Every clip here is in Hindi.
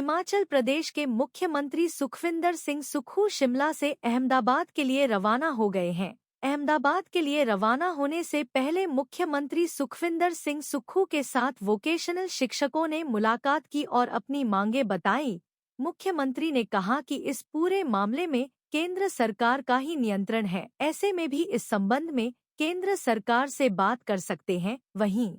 हिमाचल प्रदेश के मुख्यमंत्री सुखविंदर सिंह सुक्खू शिमला से अहमदाबाद के लिए रवाना हो गए हैं। अहमदाबाद के लिए रवाना होने से पहले मुख्यमंत्री सुखविंदर सिंह सुक्खू के साथ वोकेशनल शिक्षकों ने मुलाकात की और अपनी मांगें बताई। मुख्यमंत्री ने कहा कि इस पूरे मामले में केंद्र सरकार का ही नियंत्रण है, ऐसे में भी इस संबंध में केंद्र सरकार से बात कर सकते हैं। वहीं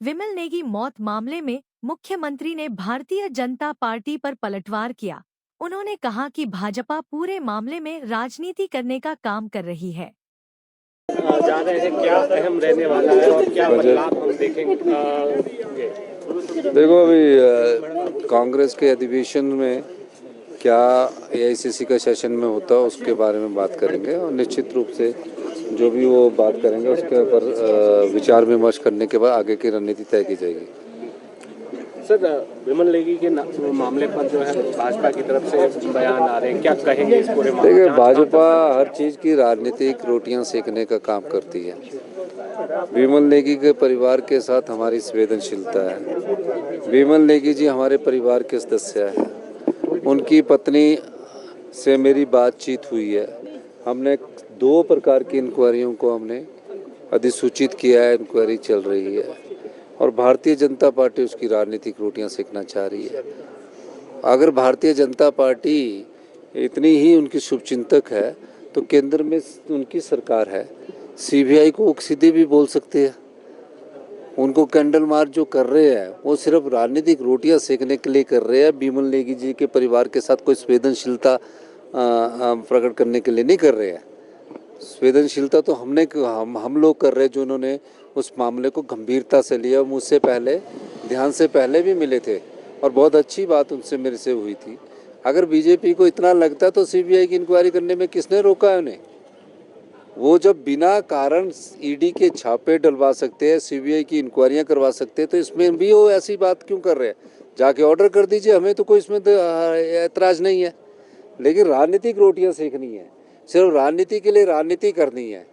विमल नेगी मौत मामले में मुख्यमंत्री ने भारतीय जनता पार्टी पर पलटवार किया। उन्होंने कहा कि भाजपा पूरे मामले में राजनीति करने का काम कर रही है। जा रहे हैं, क्या अहम रहने वाला है और क्या बदलाव हम देखेंगे? देखो, अभी कांग्रेस के अधिवेशन में क्या एआईसीसी का सेशन में होता है उसके बारे में बात करेंगे और निश्चित रूप से जो भी वो बात करेंगे उसके ऊपर विचार विमर्श करने के बाद आगे की रणनीति तय की जाएगी। सर, विमल नेगी के मामले पर जो है भाजपा की तरफ से बयान आ रहे हैं, क्या कहेंगे इस पूरे मामले? देखिए, भाजपा हर चीज़ की राजनीतिक रोटियां सेकने का काम करती है। विमल नेगी के परिवार के साथ हमारी संवेदनशीलता है। विमल नेगी जी हमारे परिवार के सदस्य हैं। उनकी पत्नी से मेरी बातचीत हुई है। हमने 2 प्रकार की इंक्वायरियों को हमने अधिसूचित किया है, इंक्वायरी चल रही है और भारतीय जनता पार्टी उसकी राजनीतिक रोटियां सेकना चाह रही है। अगर भारतीय जनता पार्टी इतनी ही उनकी शुभचिंतक है तो केंद्र में उनकी सरकार है। सीबीआई को सीधे भी बोल सकते हैं। उनको कैंडल मार्च जो कर रहे हैं वो सिर्फ राजनीतिक रोटियां सेकने के लिए कर रहे हैं। विमल नेगी जी के परिवार के साथ कोई संवेदनशीलता प्रकट करने के लिए नहीं कर रहे हैं। संवेदनशीलता तो हम लोग कर रहे हैं, जो उन्होंने उस मामले को गंभीरता से लिया। मुझसे पहले, ध्यान से पहले भी मिले थे और बहुत अच्छी बात उनसे मेरे से हुई थी। अगर बीजेपी को इतना लगता तो सीबीआई की इंक्वायरी करने में किसने रोका है उन्हें? वो जब बिना कारण ईडी के छापे डलवा सकते हैं, सीबीआई की इंक्वायरियां करवा सकते हैं, तो इसमें भी वो ऐसी बात क्यों कर रहे हैं? जाके ऑर्डर कर दीजिए, हमें तो कोई इसमें ऐतराज़ नहीं है। लेकिन राजनीतिक रोटियां सेकनी है, सिर्फ राजनीति के लिए राजनीति करनी है।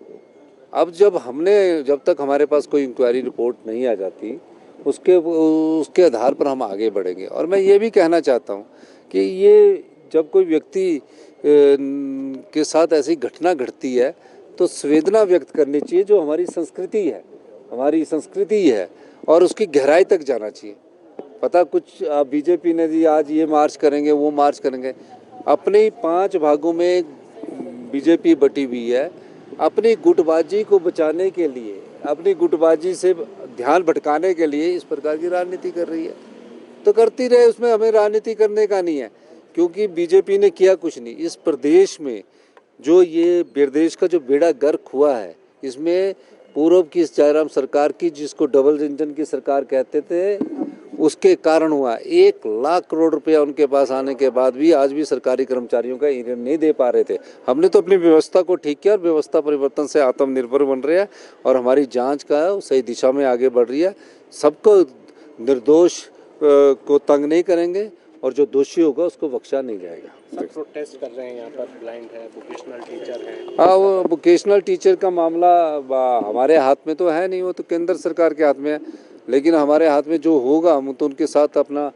अब जब तक हमारे पास कोई इंक्वायरी रिपोर्ट नहीं आ जाती उसके आधार पर हम आगे बढ़ेंगे। और मैं ये भी कहना चाहता हूँ कि ये जब कोई व्यक्ति के साथ ऐसी घटना घटती है तो संवेदना व्यक्त करनी चाहिए, जो हमारी संस्कृति है और उसकी गहराई तक जाना चाहिए। पता कुछ बीजेपी ने जी आज ये मार्च करेंगे, वो मार्च करेंगे। अपने 5 भागों में बीजेपी बटी हुई है। अपनी गुटबाजी को बचाने के लिए, अपनी गुटबाजी से ध्यान भटकाने के लिए इस प्रकार की राजनीति कर रही है। तो करती रहे, उसमें हमें राजनीति करने का नहीं है, क्योंकि बीजेपी ने किया कुछ नहीं। इस प्रदेश में जो ये प्रदेश का जो बेड़ा गर्क हुआ है, इसमें पूर्व की जयराम सरकार की, जिसको डबल इंजन की सरकार कहते थे, उसके कारण हुआ। 1 लाख करोड़ रुपया उनके पास आने के बाद भी आज भी सरकारी कर्मचारियों का ईंधन नहीं दे पा रहे थे। हमने तो अपनी व्यवस्था को ठीक किया और व्यवस्था परिवर्तन से आत्मनिर्भर बन रहे हैं और हमारी जांच का सही दिशा में आगे बढ़ रही है। सबको निर्दोष को तंग नहीं करेंगे और जो दोषी होगा उसको बख्शा नहीं जाएगा। सब प्रोटेस्ट कर रहे हैं, यहाँ पर ब्लाइंड है, वोकेशनल टीचर है। हाँ, वो वोकेशनल टीचर का मामला हमारे हाथ में तो है नहीं, वो तो केंद्र सरकार के हाथ में है। लेकिन हमारे हाथ में जो होगा हम तो उनके साथ अपना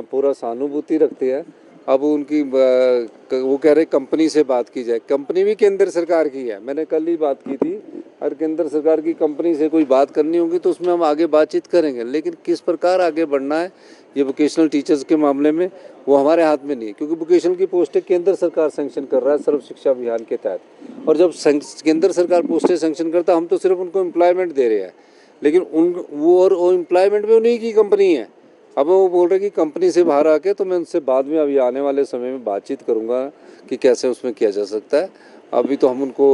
पूरा सहानुभूति रखते हैं। अब उनकी वो कह रहे कंपनी से बात की जाए। कंपनी भी केंद्र सरकार की है, मैंने कल ही बात की थी। और केंद्र सरकार की कंपनी से कोई बात करनी होगी तो उसमें हम आगे बातचीत करेंगे। लेकिन किस प्रकार आगे बढ़ना है ये वोकेशनल टीचर्स के मामले में, वो हमारे हाथ में नहीं है, क्योंकि वोकेशनल की पोस्टें केंद्र सरकार सैंक्शन कर रहा है सर्व शिक्षा अभियान के तहत। और जब केंद्र सरकार पोस्टें सैंक्शन करता है, हम तो सिर्फ उनको एम्प्लॉयमेंट दे रहे हैं। लेकिन वो एम्प्लॉयमेंट भी उन्हीं की कंपनी है। अब वो बोल रहे कि कंपनी से बाहर आके, तो मैं उनसे बाद में अभी आने वाले समय में बातचीत करूंगा कि कैसे उसमें किया जा सकता है। अभी तो हम उनको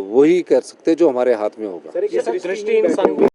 वही कर सकते हैं जो हमारे हाथ में होगा।